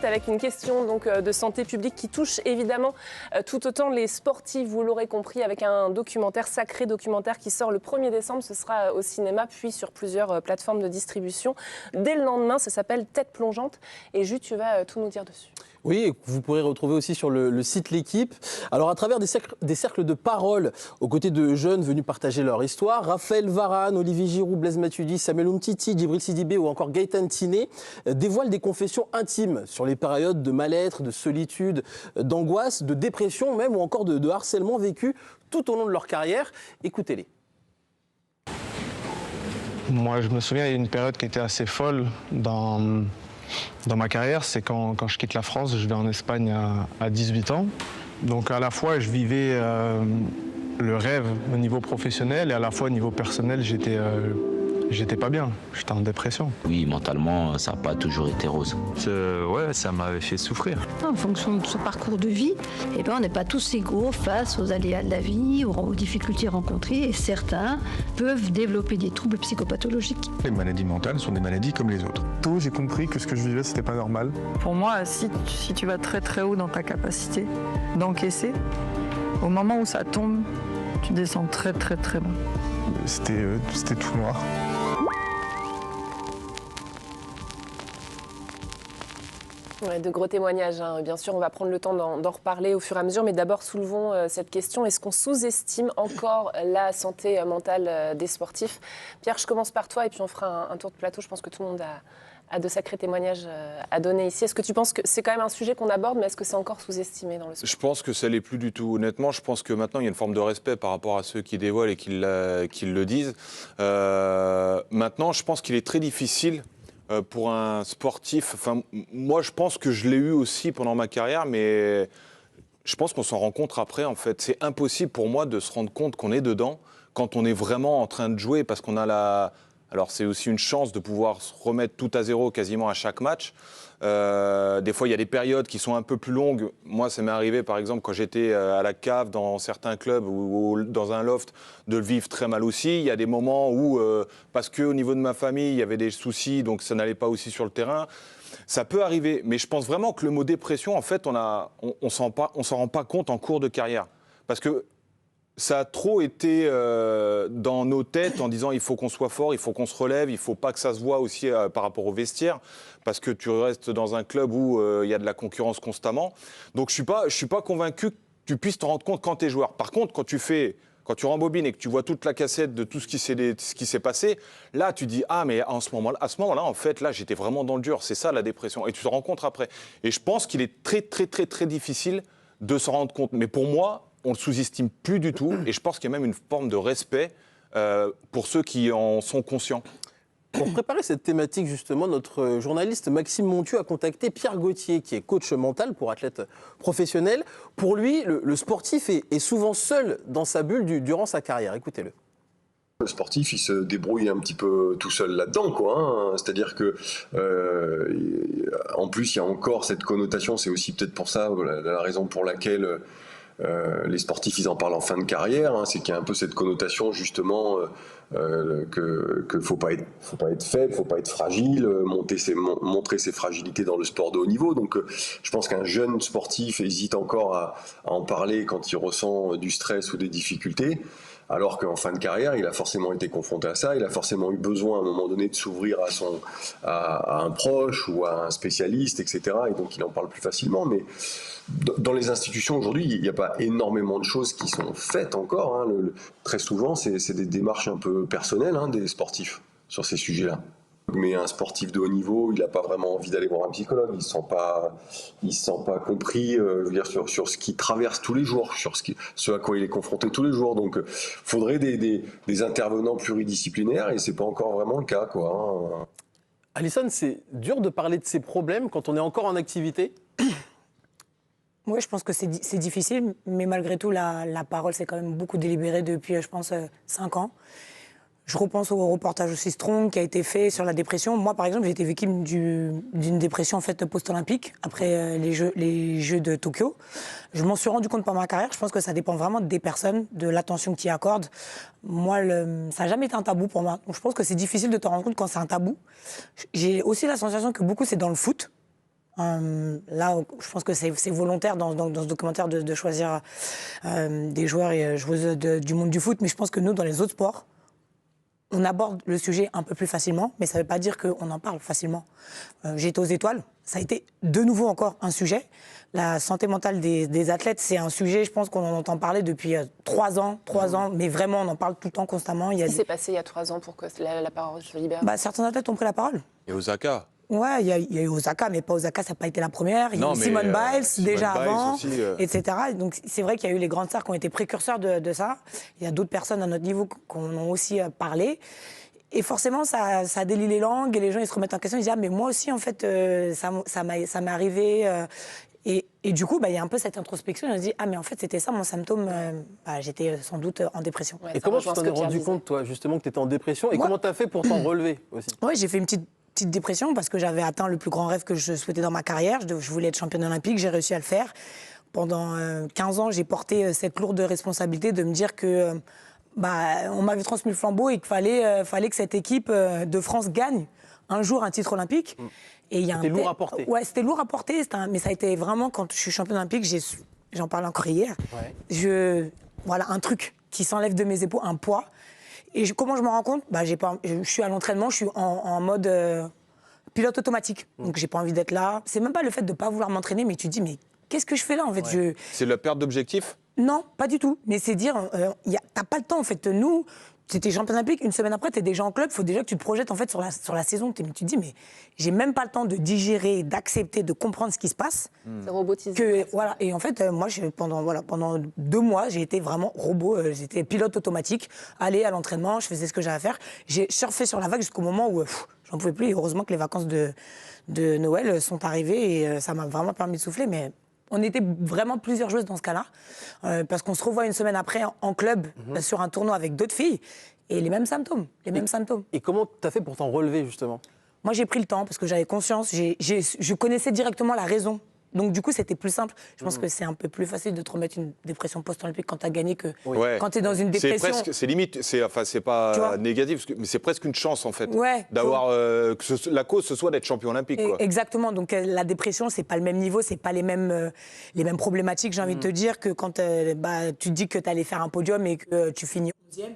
Avec une question donc, de santé publique qui touche évidemment tout autant les sportifs, vous l'aurez compris, avec un documentaire, sacré documentaire qui sort le 1er décembre. Ce sera au cinéma, puis sur plusieurs plateformes de distribution. Dès le lendemain, ça s'appelle Tête plongeante. Et Jules, tu vas tout nous dire dessus. Oui, et vous pourrez retrouver aussi sur le site L'Équipe. Alors, à travers des cercles de parole, aux côtés de jeunes venus partager leur histoire, Raphaël Varane, Olivier Giroud, Blaise Matuidi, Samuel Umtiti, Djibril Sidibé ou encore Gaëtan Tiné dévoilent des confessions intimes sur les périodes de mal-être, de solitude, d'angoisse, de dépression même ou encore de harcèlement vécu tout au long de leur carrière. Écoutez-les. Moi, je me souviens, il y a une période qui était assez folle dans ma carrière, c'est quand je quitte la France, je vais en Espagne à 18 ans. Donc à la fois, je vivais le rêve au niveau professionnel et à la fois au niveau personnel, j'étais pas bien, j'étais en dépression. Oui, mentalement, ça n'a pas toujours été rose. Ouais, ça m'avait fait souffrir. En fonction de son parcours de vie, on n'est pas tous égaux face aux aléas de la vie, aux difficultés rencontrées, et certains peuvent développer des troubles psychopathologiques. Les maladies mentales sont des maladies comme les autres. Tôt, j'ai compris que ce que je vivais, c'était pas normal. Pour moi, si tu vas très très haut dans ta capacité d'encaisser, au moment où ça tombe, tu descends très très très bas. C'était tout noir. Ouais, de gros témoignages, hein. Bien sûr, on va prendre le temps d'en reparler au fur et à mesure, mais d'abord soulevons cette question. Est-ce qu'on sous-estime encore la santé mentale des sportifs? Pierre, je commence par toi et puis on fera un tour de plateau. Je pense que tout le monde a de sacrés témoignages à donner ici. Est-ce que tu penses que c'est quand même un sujet qu'on aborde, mais est-ce que c'est encore sous-estimé dans le sport? Je pense que ça l'est plus du tout. Honnêtement, je pense que maintenant, il y a une forme de respect par rapport à ceux qui dévoilent et qui le disent. Maintenant, je pense qu'il est très difficile pour un sportif. Enfin, moi, je pense que je l'ai eu aussi pendant ma carrière, mais je pense qu'on s'en rend compte après, en fait. C'est impossible pour moi de se rendre compte qu'on est dedans quand on est vraiment en train de jouer, parce qu'on a la... Alors, c'est aussi une chance de pouvoir se remettre tout à zéro quasiment à chaque match. Des fois, il y a des périodes qui sont un peu plus longues. Moi, ça m'est arrivé, par exemple, quand j'étais à la cave dans certains clubs ou dans un loft, de le vivre très mal aussi. Il y a des moments où, parce qu'au niveau de ma famille, il y avait des soucis, donc ça n'allait pas aussi sur le terrain. Ça peut arriver, mais je pense vraiment que le mot dépression, en fait, on s'en rend pas compte en cours de carrière. Parce que ça a trop été dans nos têtes en disant il faut qu'on soit fort, il faut qu'on se relève, il ne faut pas que ça se voit aussi par rapport au vestiaire, parce que tu restes dans un club où il y a de la concurrence constamment. Donc je ne suis pas convaincu que tu puisses te rendre compte quand tu es joueur. Par contre, quand tu rembobines et que tu vois toute la cassette de tout ce qui s'est passé, là tu dis ah mais à ce moment-là en fait là j'étais vraiment dans le dur, c'est ça la dépression, et tu te rends compte après. Et je pense qu'il est très très très très difficile de s'en rendre compte. Mais pour moi, on ne le sous-estime plus du tout, et je pense qu'il y a même une forme de respect pour ceux qui en sont conscients. Pour préparer cette thématique, justement, notre journaliste Maxime Montieu a contacté Pierre Gauthier, qui est coach mental pour athlètes professionnels. Pour lui, le sportif est souvent seul dans sa bulle durant sa carrière. Écoutez-le. Le sportif, il se débrouille un petit peu tout seul là-dedans, quoi. Hein. C'est-à-dire que, en plus, il y a encore cette connotation. C'est aussi peut-être pour ça la raison pour laquelle les sportifs, ils en parlent en fin de carrière. Hein. C'est qu'il y a un peu cette connotation justement que faut pas être faible, faut pas être fragile, montrer ses fragilités dans le sport de haut niveau. Donc, je pense qu'un jeune sportif hésite encore à en parler quand il ressent du stress ou des difficultés. Alors qu'en fin de carrière, il a forcément été confronté à ça, il a forcément eu besoin à un moment donné de s'ouvrir à un proche ou à un spécialiste, etc. Et donc il en parle plus facilement. Mais dans les institutions aujourd'hui, il n'y a pas énormément de choses qui sont faites encore. Hein. Très souvent, c'est des démarches un peu personnelles des sportifs sur ces sujets-là. Mais un sportif de haut niveau, il n'a pas vraiment envie d'aller voir un psychologue. Il ne se sent pas compris sur ce qu'il traverse tous les jours, sur ce à quoi il est confronté tous les jours. Donc, il faudrait des intervenants pluridisciplinaires et ce n'est pas encore vraiment le cas, quoi. Hein. Alison, c'est dur de parler de ces problèmes quand on est encore en activité ? Oui, je pense que c'est difficile, mais malgré tout, la parole s'est quand même beaucoup délibérée depuis, je pense, 5 ans. Je repense au reportage aussi Strong qui a été fait sur la dépression. Moi, par exemple, j'ai été victime d'une dépression en fait, post-olympique après les Jeux de Tokyo. Je m'en suis rendu compte pendant ma carrière. Je pense que ça dépend vraiment des personnes, de l'attention que tu y accordes. Moi, ça n'a jamais été un tabou pour moi. Donc, je pense que c'est difficile de te rendre compte quand c'est un tabou. J'ai aussi la sensation que beaucoup, c'est dans le foot. Là, je pense que c'est volontaire dans ce documentaire de choisir des joueurs et joueuses du monde du foot, mais je pense que nous, dans les autres sports, on aborde le sujet un peu plus facilement, mais ça ne veut pas dire qu'on en parle facilement. J'ai été aux Étoiles, ça a été de nouveau encore un sujet. La santé mentale des athlètes, c'est un sujet, je pense qu'on en entend parler depuis 3 ans, mais vraiment, on en parle tout le temps, constamment. Qu'est-ce qui s'est passé il y a 3 ans pour que la parole se libère? Certains athlètes ont pris la parole. Et Osaka. Ouais, il y a eu Osaka, mais pas Osaka, ça n'a pas été la première. Il y a eu Simone Biles, déjà avant, aussi, etc. Donc c'est vrai qu'il y a eu les grandes stars qui ont été précurseurs de ça. Il y a d'autres personnes à notre niveau qui en ont aussi parlé. Et forcément, ça délie les langues et les gens ils se remettent en question. Ils disent « Ah, mais moi aussi, en fait, ça m'est arrivé. Et du coup, il y a un peu cette introspection. On se dit « Ah, mais en fait, c'était ça mon symptôme. J'étais sans doute en dépression. » Et comment tu t'en es rendu compte, toi, justement, que tu étais en dépression? Et comment tu as fait pour t'en relever aussi? Oui, j'ai fait une petite dépression parce que j'avais atteint le plus grand rêve que je souhaitais dans ma carrière. Je voulais être championne olympique, j'ai réussi à le faire. Pendant 15 ans, j'ai porté cette lourde responsabilité de me dire que on m'avait transmis le flambeau et qu'il fallait que cette équipe de France gagne un jour un titre olympique. C'était lourd à porter. Ouais, c'était lourd à porter, mais ça a été vraiment, quand je suis championne olympique, j'en parlais encore hier, voilà, un truc qui s'enlève de mes épaules, un poids. Et comment je me rends compte? Je suis à l'entraînement, je suis en mode pilote automatique. Donc j'ai pas envie d'être là. C'est même pas le fait de pas vouloir m'entraîner, mais tu te dis, mais qu'est-ce que je fais là en fait? C'est la perte d'objectif? Non, pas du tout. Mais c'est dire, t'as pas le temps en fait. Nous, t'étais champion olympique, une semaine après, t'es déjà en club, il faut déjà que tu te projettes en fait sur la saison. Tu te dis, mais j'ai même pas le temps de digérer, d'accepter, de comprendre ce qui se passe. C'est robotisé. Voilà. Et en fait, moi, pendant 2 mois, j'ai été vraiment robot. J'étais pilote automatique, aller à l'entraînement, je faisais ce que j'avais à faire. J'ai surfé sur la vague jusqu'au moment où j'en pouvais plus. Et heureusement que les vacances de Noël sont arrivées et ça m'a vraiment permis de souffler. Mais on était vraiment plusieurs joueuses dans ce cas-là, parce qu'on se revoit une semaine après en club sur un tournoi avec d'autres filles, et les mêmes symptômes. Et comment tu as fait pour t'en relever, justement? Moi, j'ai pris le temps, parce que j'avais conscience, je connaissais directement la raison. Donc du coup, c'était plus simple. Je pense que c'est un peu plus facile de te remettre une dépression post-olympique quand tu as gagné que quand tu es dans une dépression. C'est limite, c'est pas négatif, mais c'est presque une chance en fait, d'avoir que la cause ce soit d'être champion olympique. Quoi. Exactement. Donc la dépression, c'est pas le même niveau, c'est pas les mêmes problématiques, j'ai envie de te dire, que quand tu te dis que tu allais faire un podium et que tu finis 11e,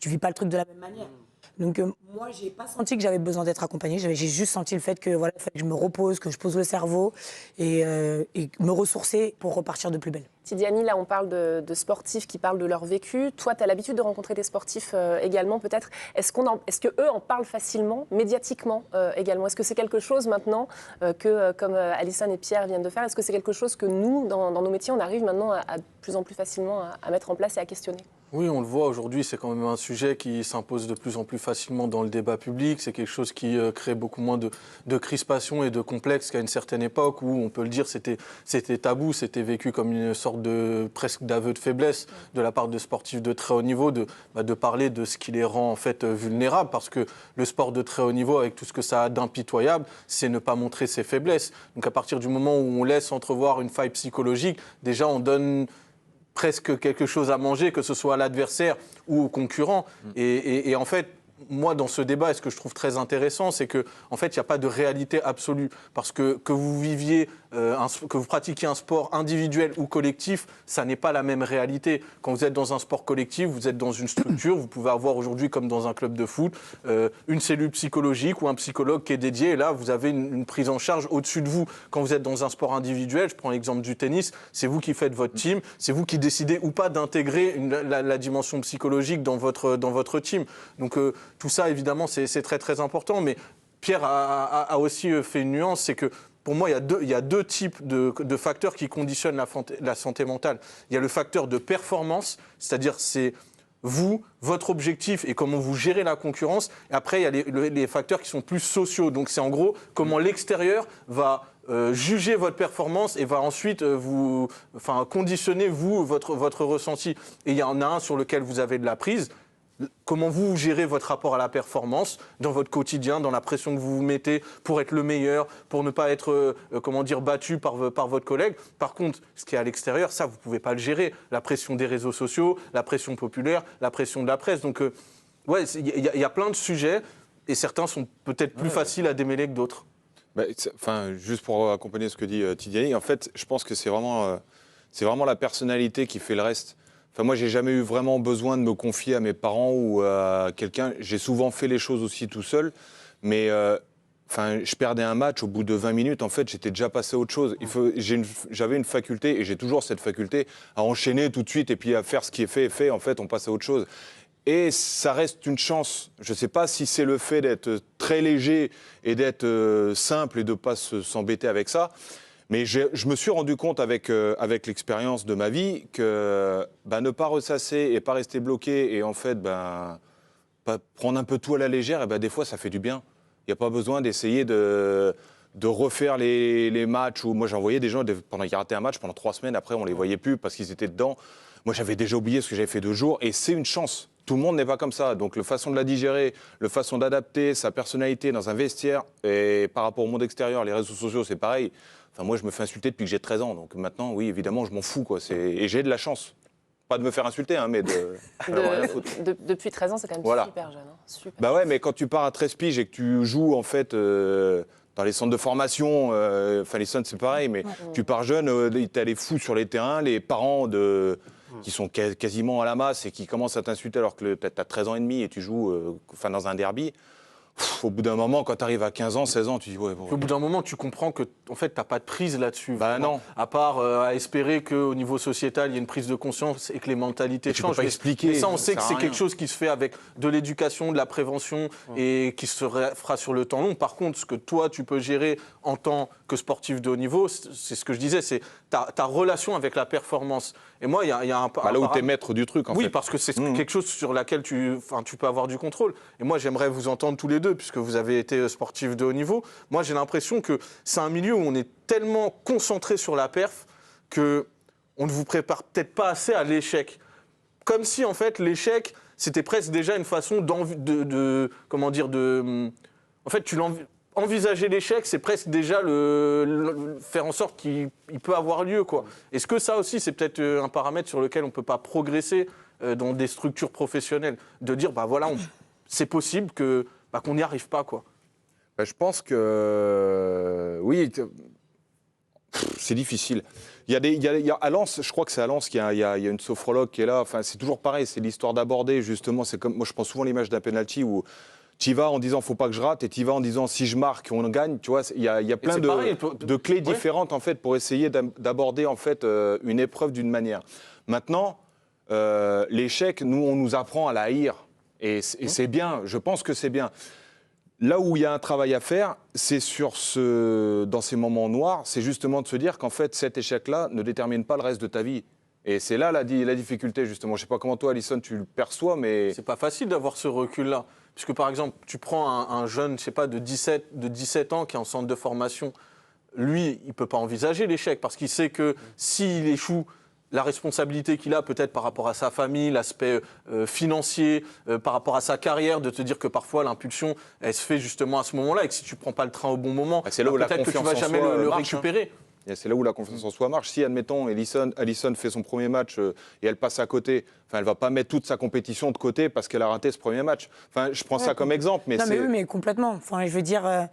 tu vis pas le truc de la même manière. Donc moi, j'ai pas senti que j'avais besoin d'être accompagnée. J'ai juste senti le fait que il fallait que je me repose, que je pose le cerveau et me ressourcer pour repartir de plus belle. Tidiane, là, on parle de sportifs qui parlent de leur vécu. Toi, tu as l'habitude de rencontrer des sportifs également, peut-être. Est-ce qu'eux en parlent facilement, médiatiquement également? Est-ce que c'est quelque chose maintenant que, comme Alison et Pierre viennent de faire, est-ce que c'est quelque chose que nous, dans nos métiers, on arrive maintenant à de plus en plus facilement à mettre en place et à questionner? Oui, on le voit aujourd'hui, c'est quand même un sujet qui s'impose de plus en plus facilement dans le débat public. C'est quelque chose qui crée beaucoup moins de crispation et de complexe qu'à une certaine époque où, on peut le dire, c'était tabou, c'était vécu comme une sorte de presque d'aveu de faiblesse de la part de sportifs de très haut niveau, de parler de ce qui les rend en fait vulnérables, parce que le sport de très haut niveau, avec tout ce que ça a d'impitoyable, c'est ne pas montrer ses faiblesses. Donc à partir du moment où on laisse entrevoir une faille psychologique, déjà on donne presque quelque chose à manger, que ce soit à l'adversaire ou au concurrent. Et en fait, moi, dans ce débat, et ce que je trouve très intéressant, c'est qu'en fait, il n'y a pas de réalité absolue. Parce que vous viviez, que vous pratiquiez un sport individuel ou collectif, ça n'est pas la même réalité. Quand vous êtes dans un sport collectif, vous êtes dans une structure, vous pouvez avoir aujourd'hui, comme dans un club de foot, une cellule psychologique ou un psychologue qui est dédié, et là, vous avez une prise en charge au-dessus de vous. Quand vous êtes dans un sport individuel, je prends l'exemple du tennis, c'est vous qui faites votre team, c'est vous qui décidez ou pas d'intégrer la dimension psychologique dans votre team. Donc, tout ça, évidemment, c'est très, très important. Mais Pierre a aussi fait une nuance, c'est que pour moi, il y a deux types de facteurs qui conditionnent la santé mentale. Il y a le facteur de performance, c'est-à-dire c'est vous, votre objectif et comment vous gérez la concurrence. Et après, il y a les facteurs qui sont plus sociaux. Donc c'est en gros comment l'extérieur va juger votre performance et va ensuite conditionner votre ressenti. Et il y en a un sur lequel vous avez de la prise. Comment vous gérez votre rapport à la performance dans votre quotidien, dans la pression que vous vous mettez pour être le meilleur, pour ne pas être battu par votre collègue. Par contre, ce qui est à l'extérieur, ça, vous ne pouvez pas le gérer. La pression des réseaux sociaux, la pression populaire, la pression de la presse. Donc, il y a plein de sujets et certains sont peut-être plus faciles à démêler que d'autres. Juste pour accompagner ce que dit Tidiane, en fait, je pense que c'est vraiment la personnalité qui fait le reste. Enfin, moi, j'ai jamais eu vraiment besoin de me confier à mes parents ou à quelqu'un. J'ai souvent fait les choses aussi tout seul, mais je perdais un match au bout de 20 minutes. En fait, j'étais déjà passé à autre chose. J'avais une faculté, et j'ai toujours cette faculté, à enchaîner tout de suite et puis à faire ce qui est fait. En fait, on passe à autre chose. Et ça reste une chance. Je ne sais pas si c'est le fait d'être très léger et d'être simple et de ne pas s'embêter avec ça. Mais je me suis rendu compte avec l'expérience de ma vie que ne pas ressasser et pas rester bloqué et en fait prendre un peu tout à la légère, des fois ça fait du bien. Il n'y a pas besoin d'essayer de refaire les matchs. Moi j'en voyais des gens, pendant qu'ils rataient un match, pendant 3 semaines, après on ne les voyait plus parce qu'ils étaient dedans. Moi j'avais déjà oublié ce que j'avais fait 2 jours et c'est une chance. Tout le monde n'est pas comme ça. Donc, la façon de la digérer, la façon d'adapter sa personnalité dans un vestiaire et par rapport au monde extérieur, les réseaux sociaux, c'est pareil. Enfin, moi, je me fais insulter depuis que j'ai 13 ans. Donc maintenant, oui, évidemment, je m'en fous, quoi. Et j'ai de la chance. Pas de me faire insulter, hein, mais depuis 13 ans, c'est quand même super jeune. Hein. Super. Bah ouais, mais quand tu pars à 13 piges et que tu joues, en fait, dans les centres de formation, les centres, c'est pareil, mais tu pars jeune, t'as les fous sur les terrains, les parents qui sont quasiment à la masse et qui commencent à t'insulter alors que tu as 13 ans et demi et tu joues dans un derby. Au bout d'un moment, quand tu arrives à 15 ans, 16 ans, tu dis ouais. Bon. Au bout d'un moment, tu comprends que en fait, tu n'as pas de prise là-dessus. Non. À part à espérer qu'au niveau sociétal, il y ait une prise de conscience et que les mentalités changent. Tu peux pas expliquer. Mais ça, on sait que c'est quelque chose qui se fait avec de l'éducation, de la prévention et qui se fera sur le temps long. Par contre, ce que toi, tu peux gérer en tant que sportif de haut niveau, c'est ce que je disais, c'est ta relation avec la performance. Et moi, il y a un là où tu es maître du truc, en fait. Oui, parce que c'est quelque chose sur laquelle tu peux avoir du contrôle. Et moi, j'aimerais vous entendre tous les deux, puisque vous avez été sportif de haut niveau. Moi, j'ai l'impression que c'est un milieu où on est tellement concentré sur la perf qu'on ne vous prépare peut-être pas assez à l'échec. Comme si, en fait, l'échec, c'était presque déjà une façon envisager l'échec, c'est presque déjà faire en sorte qu'il peut avoir lieu, quoi. Est-ce que ça aussi, c'est peut-être un paramètre sur lequel on ne peut pas progresser dans des structures professionnelles, de dire, c'est possible qu'on n'y arrive pas, quoi. Je pense que oui, c'est difficile. Il y a à Lens, je crois que c'est à Lens qu'il y a une sophrologue qui est là. Enfin, c'est toujours pareil, c'est l'histoire d'aborder justement. C'est comme moi, je prends souvent l'image d'un penalty où tu y vas en disant faut pas que je rate et tu y vas en disant si je marque on gagne. Tu vois, il y a plein de clés différentes en fait pour essayer d'aborder en fait une épreuve d'une manière. Maintenant, l'échec, nous on nous apprend à la haïr et c'est bien. Je pense que c'est bien. Là où il y a un travail à faire, c'est dans ces moments noirs, c'est justement de se dire qu'en fait cet échec-là ne détermine pas le reste de ta vie. Et c'est là la difficulté justement. Je sais pas comment toi, Alison, tu le perçois, mais c'est pas facile d'avoir ce recul-là. Puisque par exemple, tu prends un jeune, je sais pas, de 17 ans qui est en centre de formation, lui, il peut pas envisager l'échec parce qu'il sait que s'il échoue, la responsabilité qu'il a peut-être par rapport à sa famille, l'aspect financier, par rapport à sa carrière, de te dire que parfois l'impulsion, elle se fait justement à ce moment-là et que si tu prends pas le train au bon moment, c'est là où peut-être que tu vas jamais le récupérer. Et c'est là où la confiance en soi marche. Si, admettons, Alison fait son premier match et elle passe à côté, elle ne va pas mettre toute sa compétition de côté parce qu'elle a raté ce premier match. Je prends ça comme exemple. Mais oui, mais complètement. Je veux dire,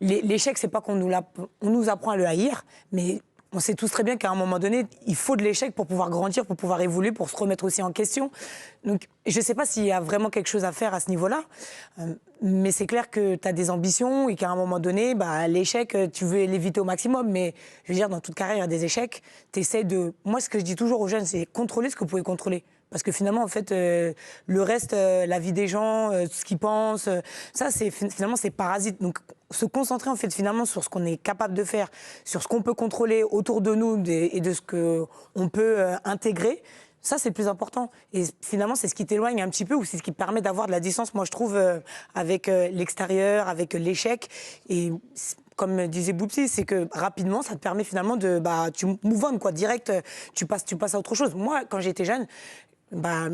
l'échec, c'est pas qu'on nous apprend à le haïr, mais on sait tous très bien qu'à un moment donné, il faut de l'échec pour pouvoir grandir, pour pouvoir évoluer, pour se remettre aussi en question. Donc, je ne sais pas s'il y a vraiment quelque chose à faire à ce niveau-là, mais c'est clair que tu as des ambitions et qu'à un moment donné, l'échec, tu veux l'éviter au maximum. Mais je veux dire, dans toute carrière, il y a des échecs. Moi, ce que je dis toujours aux jeunes, c'est contrôler ce que vous pouvez contrôler. Parce que finalement, en fait, le reste, la vie des gens, ce qu'ils pensent, ça, finalement, c'est parasite. Donc, se concentrer, en fait, finalement, sur ce qu'on est capable de faire, sur ce qu'on peut contrôler autour de nous et de ce qu'on peut intégrer, ça, c'est le plus important. Et finalement, c'est ce qui t'éloigne un petit peu ou c'est ce qui permet d'avoir de la distance, moi, je trouve, avec l'extérieur, avec l'échec. Et comme disait Boupsi, c'est que rapidement, ça te permet finalement tu move on, quoi, direct, tu passes à autre chose. Moi, quand j'étais jeune,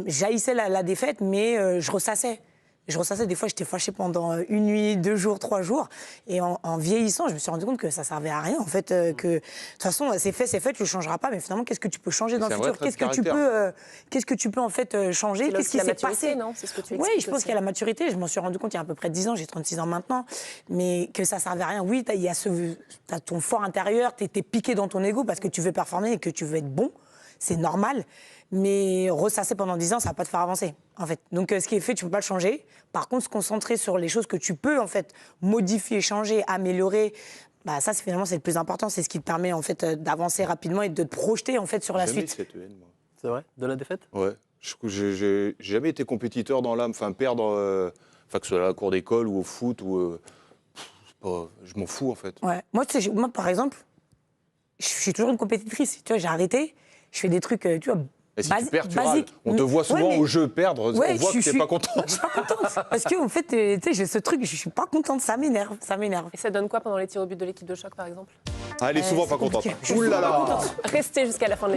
j'haïssais la défaite, mais je ressassais. Je ressassais, des fois, j'étais fâchée pendant 1 nuit, 2 jours, 3 jours. Et en vieillissant, je me suis rendu compte que ça servait à rien, en fait. Que de toute façon, c'est fait, tu le changeras pas. Mais finalement, qu'est-ce que tu peux changer dans le futur? Qu'est-ce que tu peux en fait changer? Qu'est-ce qui s'est passé? Non, c'est ce que tu Oui, je pense qu'il y a la maturité. Je m'en suis rendu compte il y a à peu près 10 ans. J'ai 36 ans maintenant. Mais que ça servait à rien. Oui, t'as ton fort intérieur, t'es piqué dans ton ego parce que tu veux performer et que tu veux être bon. C'est normal. Mais ressasser pendant 10 ans, ça va pas te faire avancer, en fait. Donc, ce qui est fait, tu peux pas le changer. Par contre, se concentrer sur les choses que tu peux, en fait, modifier, changer, améliorer, bah, ça, finalement, c'est le plus important. C'est ce qui te permet, en fait, d'avancer rapidement et de te projeter, en fait, sur la suite. C'est vrai? De la défaite? Ouais. J'ai jamais été compétiteur dans l'âme. Enfin, perdre, que ce soit à la cour d'école ou au foot, je m'en fous, en fait. Ouais. Moi, par exemple, je suis toujours une compétitrice. Tu vois, j'ai arrêté. Je fais des trucs, tu vois. Et si tu perds, tu râles. On te voit souvent au jeu perdre, on voit que tu n'es pas contente. Je suis pas contente. Parce que, en fait, tu sais, j'ai ce truc, je suis pas contente, ça m'énerve. Et ça donne quoi pendant les tirs au but de l'équipe de choc, par exemple? Elle est souvent pas contente. Ouh là là. Restez jusqu'à la fin de l'émission.